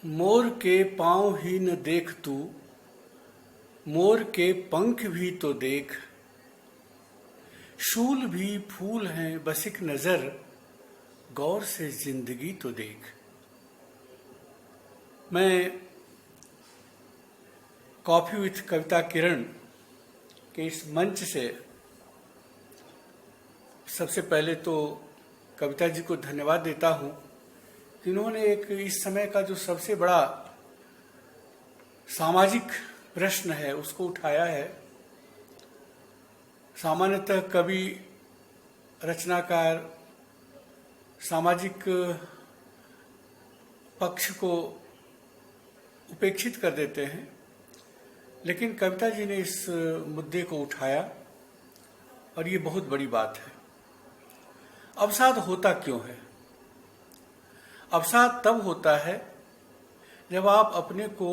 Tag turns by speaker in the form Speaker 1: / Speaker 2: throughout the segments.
Speaker 1: मोर के पाँव ही न देख तू, मोर के पंख भी तो देख। शूल भी फूल हैं बस एक नजर, गौर से जिंदगी तो देख। मैं कॉफी विथ कविता किरण के इस मंच से सबसे पहले तो कविता जी को धन्यवाद देता हूँ कि उन्होंने एक इस समय का जो सबसे बड़ा सामाजिक प्रश्न है उसको उठाया है। सामान्यतः कवि, रचनाकार सामाजिक पक्ष को उपेक्षित कर देते हैं, लेकिन कविता जी ने इस मुद्दे को उठाया और ये बहुत बड़ी बात है। अवसाद होता क्यों है? अवसाद तब होता है जब आप अपने को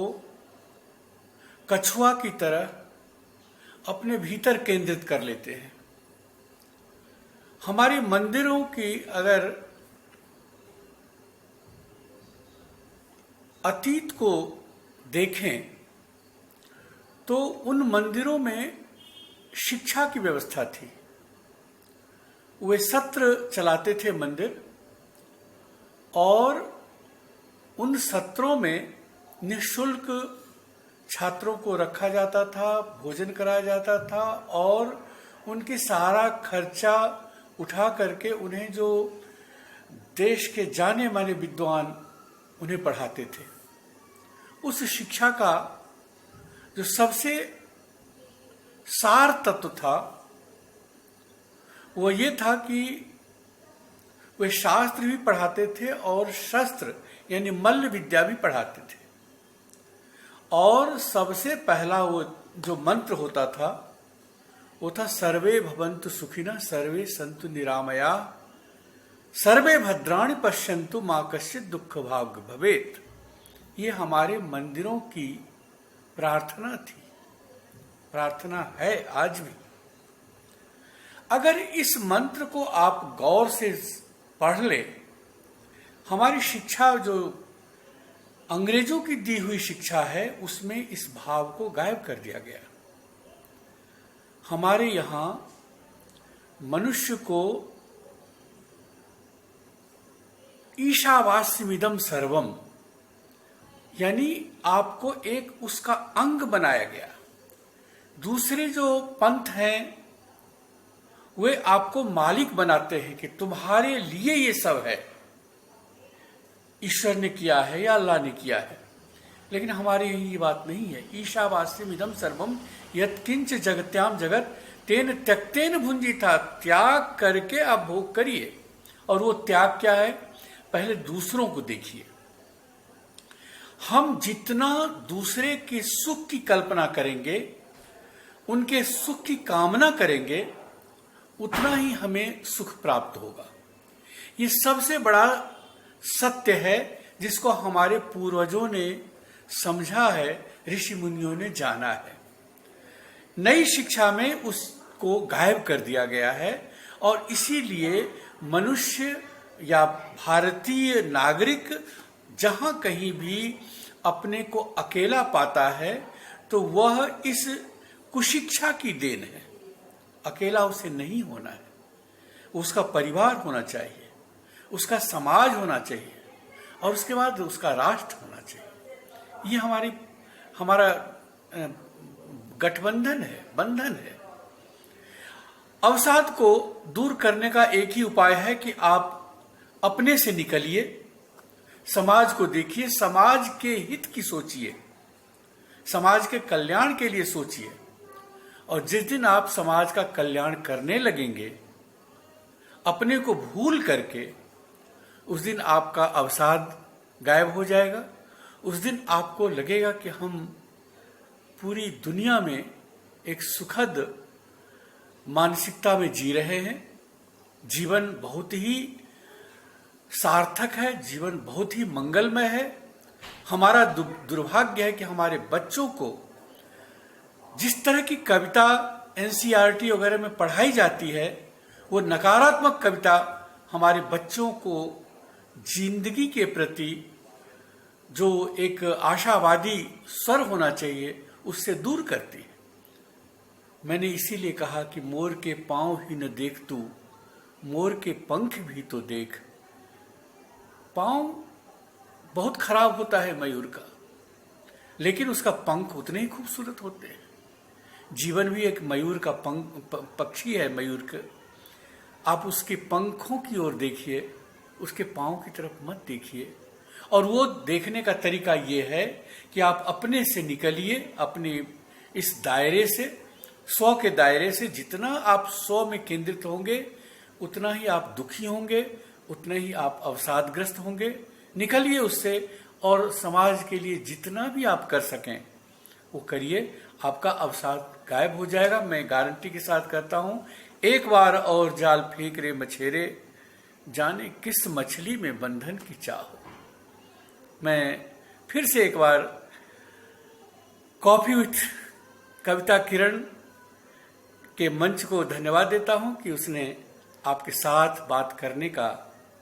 Speaker 1: कछुआ की तरह अपने भीतर केंद्रित कर लेते हैं। हमारे मंदिरों की अगर अतीत को देखें तो उन मंदिरों में शिक्षा की व्यवस्था थी। वे सत्र चलाते थे मंदिर, और उन सत्रों में निःशुल्क छात्रों को रखा जाता था, भोजन कराया जाता था और उनके सारा खर्चा उठा करके उन्हें जो देश के जाने माने विद्वान उन्हें पढ़ाते थे। उस शिक्षा का जो सबसे सार तत्व था वो ये था कि वे शास्त्र भी पढ़ाते थे और शस्त्र यानी मल्ल विद्या भी पढ़ाते थे। और सबसे पहला वो जो मंत्र होता था वो था सर्वे भवन्तु सुखिनः सर्वे सन्तु निरामया सर्वे भद्राणि पश्यन्तु मा कश्चित् दुःख भाग् भवेत्। ये हमारे मंदिरों की प्रार्थना थी, प्रार्थना है आज भी। अगर इस मंत्र को आप गौर से पढ़ ले, हमारी शिक्षा जो अंग्रेजों की दी हुई शिक्षा है उसमें इस भाव को गायब कर दिया गया। हमारे यहाँ मनुष्य को ईशावास्यमिदं सर्वम यानी आपको एक उसका अंग बनाया गया। दूसरे जो पंथ हैं वे आपको मालिक बनाते हैं कि तुम्हारे लिए ये सब है, ईश्वर ने किया है या अल्लाह ने किया है। लेकिन हमारे यहाँ ये बात नहीं है। ईशावास्यमिदं सर्वम यत्किंच जगत्याम जगत तेन त्यक्तेन भुंजिता। त्याग करके आप भोग करिए। और वो त्याग क्या है? पहले दूसरों को देखिए। हम जितना दूसरे के सुख की कल्पना करेंगे, उनके सुख की कामना करेंगे, उतना ही हमें सुख प्राप्त होगा। ये सबसे बड़ा सत्य है जिसको हमारे पूर्वजों ने समझा है, ऋषि मुनियों ने जाना है। नई शिक्षा में उसको गायब कर दिया गया है और इसीलिए मनुष्य या भारतीय नागरिक जहां कहीं भी अपने को अकेला पाता है तो वह इस कुशिक्षा की देन है। अकेला उसे नहीं होना है, उसका परिवार होना चाहिए, उसका समाज होना चाहिए और उसके बाद उसका राष्ट्र होना चाहिए। ये हमारा गठबंधन है, बंधन है। अवसाद को दूर करने का एक ही उपाय है कि आप अपने से निकलिए, समाज को देखिए, समाज के हित की सोचिए, समाज के कल्याण के लिए सोचिए। और जिस दिन आप समाज का कल्याण करने लगेंगे अपने को भूल करके, उस दिन आपका अवसाद गायब हो जाएगा। उस दिन आपको लगेगा कि हम पूरी दुनिया में एक सुखद मानसिकता में जी रहे हैं। जीवन बहुत ही सार्थक है, जीवन बहुत ही मंगलमय है। हमारा दुर्भाग्य है कि हमारे बच्चों को जिस तरह की कविता एनसीईआरटी वगैरह में पढ़ाई जाती है वो नकारात्मक कविता हमारे बच्चों को जिंदगी के प्रति जो एक आशावादी स्वर होना चाहिए उससे दूर करती है। मैंने इसीलिए कहा कि मोर के पांव ही न देख तू, मोर के पंख भी तो देख। पांव बहुत खराब होता है मयूर का, लेकिन उसका पंख उतने ही खूबसूरत होते हैं। जीवन भी एक मयूर का पक्षी है। मयूर के आप उसके पंखों की ओर देखिए, उसके पांव की तरफ मत देखिए। और वो देखने का तरीका ये है कि आप अपने से निकलिए, अपने इस दायरे से, 100 के दायरे से। जितना आप 100 में केंद्रित होंगे उतना ही आप दुखी होंगे, उतना ही आप अवसादग्रस्त होंगे। निकलिए उससे और समाज के लिए जितना भी आप कर सकें वो करिए, आपका अवसाद गायब हो जाएगा। मैं गारंटी के साथ कहता हूं, एक बार और जाल फेंक रे मछेरे, जाने किस मछली में बंधन की चाह हो। मैं फिर से एक बार कॉफी विथ कविता किरण के मंच को धन्यवाद देता हूं कि उसने आपके साथ बात करने का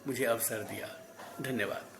Speaker 1: मुझे अवसर दिया। धन्यवाद।